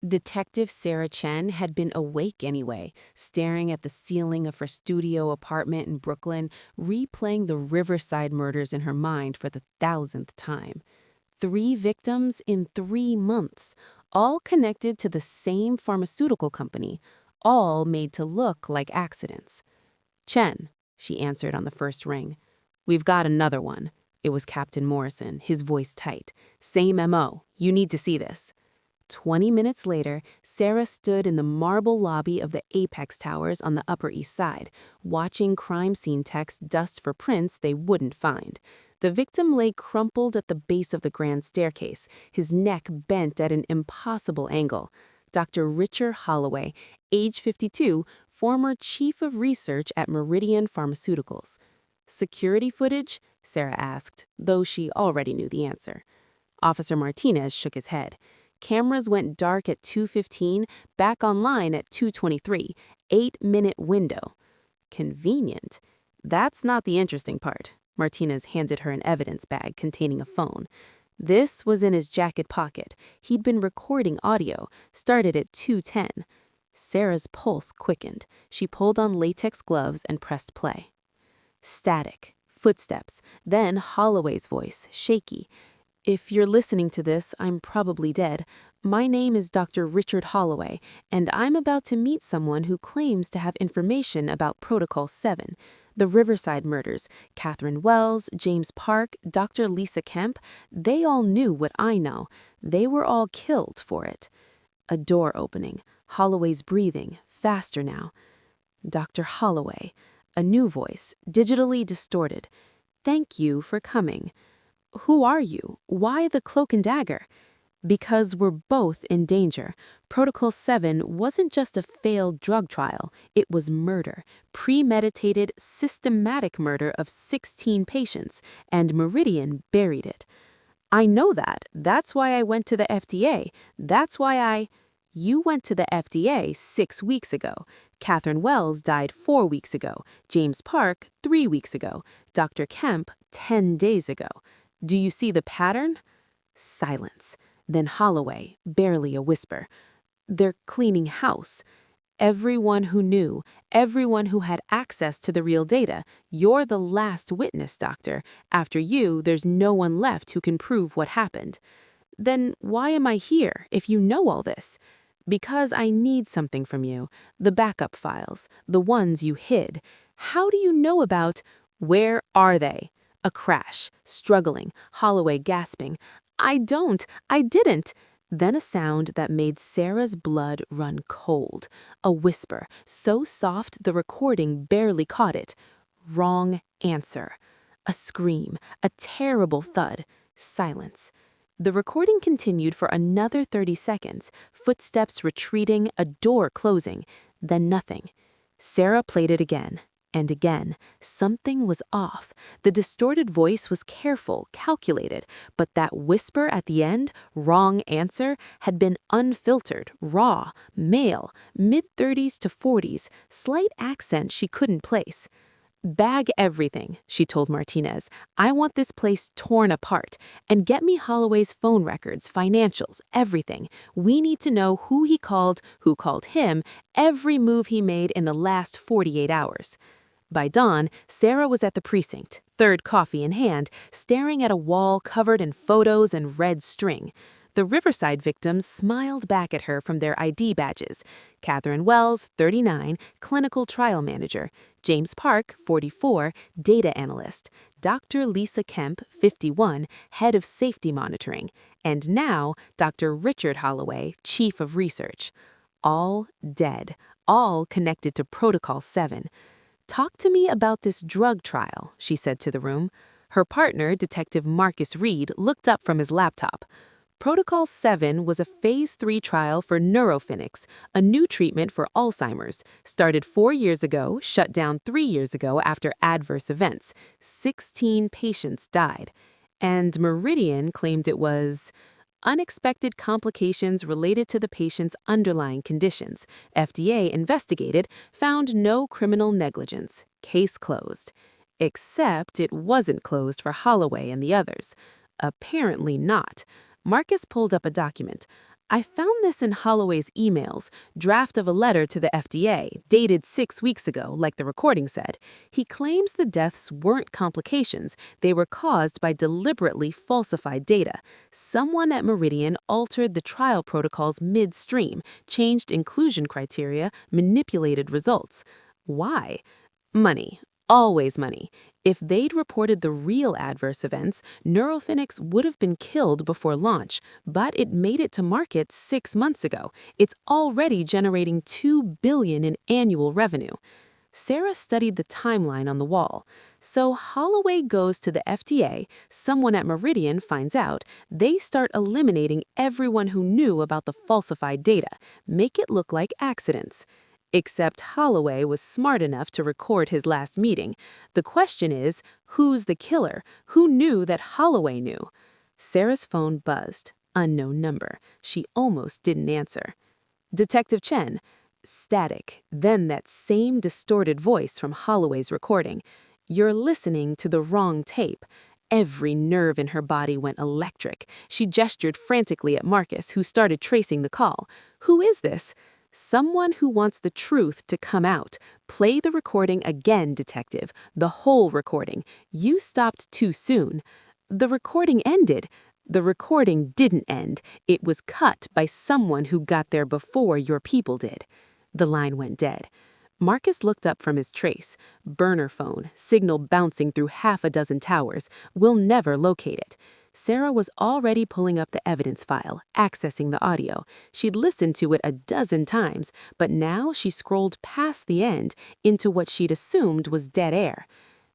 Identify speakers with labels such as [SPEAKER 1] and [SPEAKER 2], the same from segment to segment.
[SPEAKER 1] Detective Sarah Chen had been awake anyway, staring at the ceiling of her studio apartment in Brooklyn, replaying the Riverside murders in her mind for the thousandth time. 3 victims in 3 months, all connected to the same pharmaceutical company, all made to look like accidents. "Chen," she answered on the first ring. "We've got another one." It was Captain Morrison, his voice tight. "Same MO. You need to see this." 20 minutes later, Sarah stood in the marble lobby of the Apex Towers on the Upper East Side, watching crime scene techs dust for prints they wouldn't find. The victim lay crumpled at the base of the grand staircase, his neck bent at an impossible angle. Dr. Richard Holloway, age 52, former chief of research at Meridian Pharmaceuticals. "Security footage?" Sarah asked, though she already knew the answer. Officer Martinez shook his head. "Cameras went dark at 2:15, back online at 2:23, 8-minute window." Convenient. That's not the interesting part. Martinez handed her an evidence bag containing a phone. This was in his jacket pocket. He'd been recording audio, started at 2:10. Sarah's pulse quickened. She pulled on latex gloves and pressed play. Static. Footsteps. Then Holloway's voice, shaky. "If you're listening to this, I'm probably dead. My name is Dr. Richard Holloway, and I'm about to meet someone who claims to have information about Protocol 7. The Riverside murders, Catherine Wells, James Park, Dr. Lisa Kemp, they all knew what I know. They were all killed for it." A door opening. Holloway's breathing, faster now. "Dr. Holloway." A new voice, digitally distorted. "Thank you for coming. Who are you? Why the cloak and dagger?" "Because we're both in danger. Protocol 7 wasn't just a failed drug trial. It was murder. Premeditated, systematic murder of 16 patients, and Meridian buried it." "I know that. That's why I went to the FDA. That's why I—" "You went to the FDA 6 weeks ago. Catherine Wells died 4 weeks ago. James Park 3 weeks ago. Dr. Kemp 10 days ago. Do you see the pattern?" Silence. Then Holloway, barely a whisper. "They're cleaning house. Everyone who knew, everyone who had access to the real data. You're the last witness, doctor. After you, there's no one left who can prove what happened." "Then why am I here, if you know all this?" "Because I need something from you. The backup files, the ones you hid. How do you know about—" "Where are they?" A crash, struggling, Holloway gasping. I didn't." Then a sound that made Sarah's blood run cold. A whisper, so soft the recording barely caught it. "Wrong answer." A scream, a terrible thud. Silence. The recording continued for another 30 seconds, footsteps retreating, a door closing, then nothing. Sarah played it again. And again, something was off. The distorted voice was careful, calculated, but that whisper at the end, "wrong answer," had been unfiltered, raw, male, mid-30s to 40s, slight accent she couldn't place. "Bag everything," she told Martinez. "I want this place torn apart. And get me Holloway's phone records, financials, everything. We need to know who who called him, every move he made in the last 48 hours. By dawn, Sarah was at the precinct, third coffee in hand, staring at a wall covered in photos and red string. The Riverside victims smiled back at her from their ID badges. Catherine Wells, 39, clinical trial manager. James Park, 44, data analyst. Dr. Lisa Kemp, 51, head of safety monitoring. And now, Dr. Richard Holloway, chief of research. All dead, all connected to Protocol 7. "Talk to me about this drug trial," she said to the room. Her partner, Detective Marcus Reed, looked up from his laptop. Protocol 7 was a Phase 3 trial for Neurofenix, a new treatment for Alzheimer's, started 4 years ago, shut down 3 years ago after adverse events. 16 patients died. And Meridian claimed it was unexpected complications related to the patient's underlying conditions. FDA investigated, found no criminal negligence. Case closed. Except it wasn't closed for Holloway and the others. Apparently not. Marcus pulled up a document. I found this in Holloway's emails, draft of a letter to the FDA, dated 6 weeks ago, like the recording said. He claims the deaths weren't complications, they were caused by deliberately falsified data. Someone at Meridian altered the trial protocols midstream, changed inclusion criteria, manipulated results. Why? Money. Always money. If they'd reported the real adverse events, Neurophoenix would have been killed before launch, but it made it to market 6 months ago. It's already generating $2 billion in annual revenue. Sarah studied the timeline on the wall. So Holloway goes to the FDA, someone at Meridian finds out, they start eliminating everyone who knew about the falsified data, make it look like accidents. Except Holloway was smart enough to record his last meeting. The question is, who's the killer? Who knew that Holloway knew? Sarah's phone buzzed. Unknown number. She almost didn't answer. Detective Chen. Static. Then that same distorted voice from Holloway's recording. You're listening to the wrong tape. Every nerve in her body went electric. She gestured frantically at Marcus, who started tracing the call. Who is this? Someone who wants the truth to come out. Play the recording again, detective. The whole recording. You stopped too soon. The recording ended. The recording didn't end. It was cut by someone who got there before your people did. The line went dead. Marcus looked up from his trace. Burner phone, signal bouncing through half a dozen towers. We'll never locate it. Sarah was already pulling up the evidence file, accessing the audio. She'd listened to it a dozen times, but now she scrolled past the end into what she'd assumed was dead air.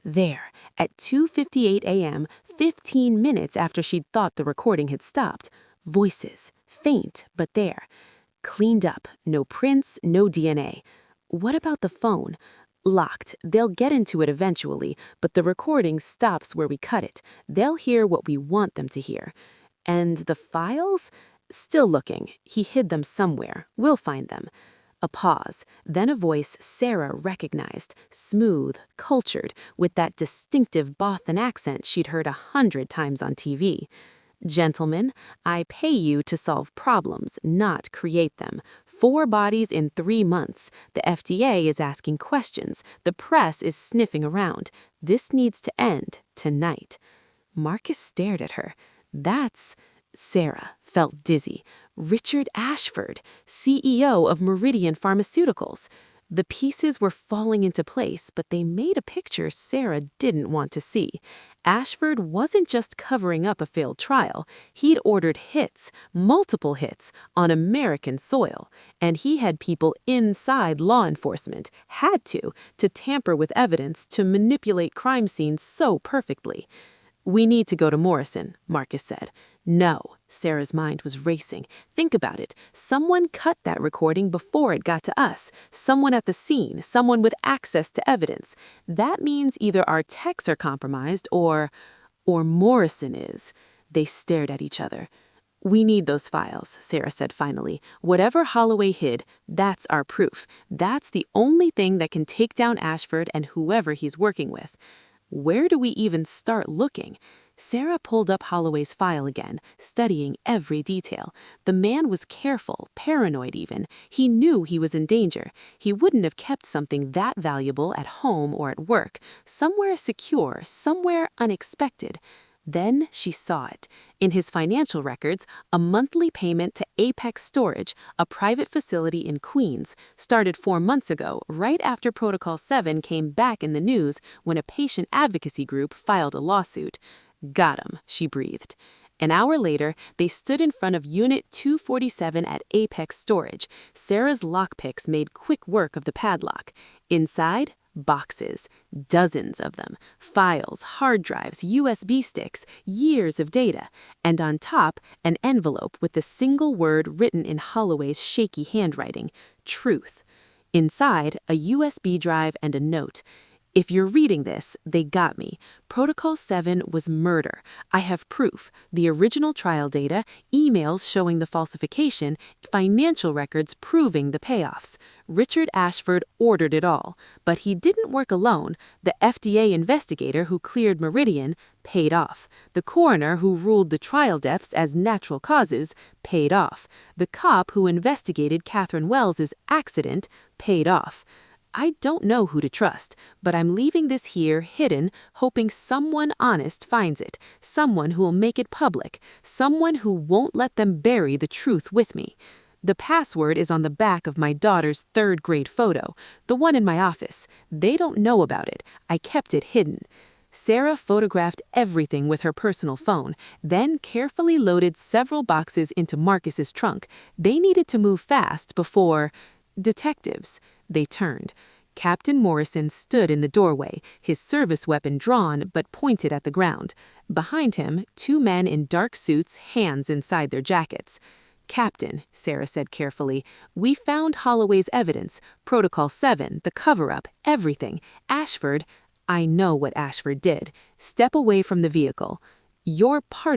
[SPEAKER 1] There, at 2:58 a.m., 15 minutes after she'd thought the recording had stopped. Voices, faint, but there. Cleaned up, no prints, no DNA. What about the phone? Locked. They'll get into it eventually, but the recording stops where we cut it. They'll hear what we want them to hear. And the files? Still looking. He hid them somewhere. We'll find them. A pause, then a voice Sarah recognized, smooth, cultured, with that distinctive Boston accent she'd heard 100 times on TV. Gentlemen, I pay you to solve problems, not create them. 4 bodies in 3 months. The FDA is asking questions. The press is sniffing around. This needs to end tonight. Marcus stared at her. That's... Sarah felt dizzy. Richard Ashford, CEO of Meridian Pharmaceuticals. The pieces were falling into place, but they made a picture Sarah didn't want to see. Ashford wasn't just covering up a failed trial. He'd ordered hits, multiple hits, on American soil. And he had people inside law enforcement, had to tamper with evidence, to manipulate crime scenes so perfectly. We need to go to Morrison, Marcus said. No, Sarah's mind was racing. Think about it. Someone cut that recording before it got to us. Someone at the scene, someone with access to evidence. That means either our techs are compromised or Morrison is. They stared at each other. We need those files, Sarah said finally. Whatever Holloway hid, that's our proof. That's the only thing that can take down Ashford and whoever he's working with. Where do we even start looking? Sarah pulled up Holloway's file again, studying every detail. The man was careful, paranoid even. He knew he was in danger. He wouldn't have kept something that valuable at home or at work, somewhere secure, somewhere unexpected. Then she saw it. In his financial records, a monthly payment to Apex Storage, a private facility in Queens, started 4 months ago, right after Protocol 7 came back in the news when a patient advocacy group filed a lawsuit. Got him, she breathed. An hour later, they stood in front of Unit 247 at Apex Storage. Sarah's lockpicks made quick work of the padlock. Inside, boxes, dozens of them, files, hard drives, USB sticks, years of data, and on top, an envelope with the single word written in Holloway's shaky handwriting, truth. Inside, a USB drive and a note. If you're reading this, they got me. Protocol 7 was murder. I have proof. The original trial data, emails showing the falsification, financial records proving the payoffs. Richard Ashford ordered it all. But he didn't work alone. The FDA investigator who cleared Meridian paid off. The coroner who ruled the trial deaths as natural causes paid off. The cop who investigated Catherine Wells's accident paid off. I don't know who to trust, but I'm leaving this here hidden, hoping someone honest finds it, someone who'll make it public, someone who won't let them bury the truth with me. The password is on the back of my daughter's 3rd grade photo, the one in my office. They don't know about it. I kept it hidden. Sarah photographed everything with her personal phone, then carefully loaded several boxes into Marcus's trunk. They needed to move fast before... Detectives. They turned. Captain Morrison stood in the doorway, his service weapon drawn but pointed at the ground. Behind him, 2 men in dark suits, hands inside their jackets. "Captain," Sarah said carefully, "we found Holloway's evidence, Protocol 7, the cover-up, everything. Ashford, I know what Ashford did. Step away from the vehicle. You're part